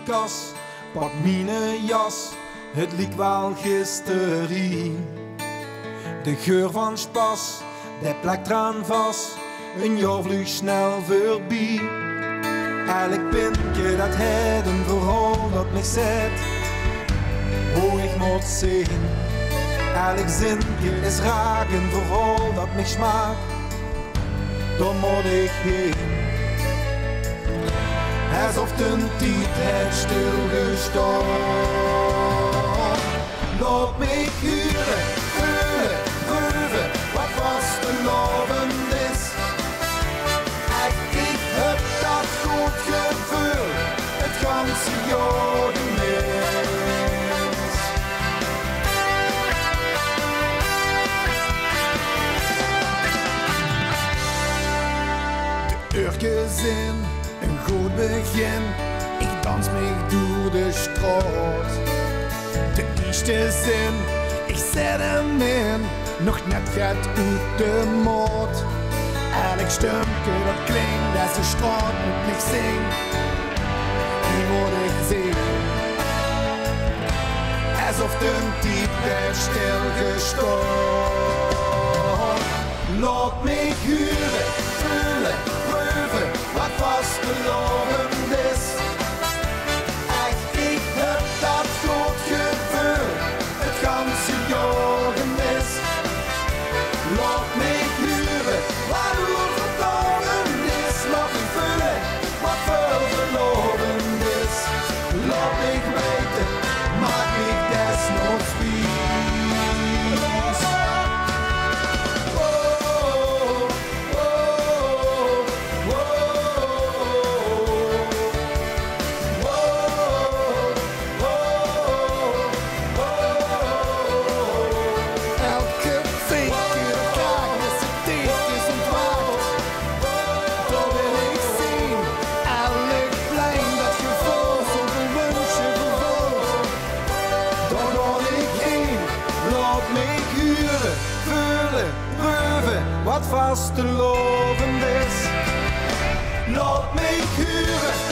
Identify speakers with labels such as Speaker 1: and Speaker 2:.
Speaker 1: kas, pak mine jas, het liek wel gisteren. De geur van spas, dat plakt eraan vast, een jaar vlug snel voorbij. Elk pintje dat het een verhaal dat mij zet, hoe ik moet zien. Elk zinnetje is raak, een verhaal dat mij smaakt, daar moet ik heen. Alsof de tijd het stilgestaan. Laat mij huren, voelen, proeven wat vastelaovend is. Ik heb dat goed gevoel, het ganse jaar gemist. De uurtjes in, een goed begin. Ik dans mij door de straat. De eerste zin, ik zet hem in, nog net gaat uit de maat. Elk stumke dat klinkt, deze straat moet mij zingen. Die moet ik zien. Alsof de tijd werd stilgestaan. Laat mij huren, voelen, proeven wat vastelaovend is. Ik heb dat goed gevoel, het ganse jaar gemist. Laat mij huren, wat overtolend is. Laat mij voelen, wat verlovend is. Laat mij weten, maak ik desnoods wijs. Wat vastelaovend is. Laat mij huren,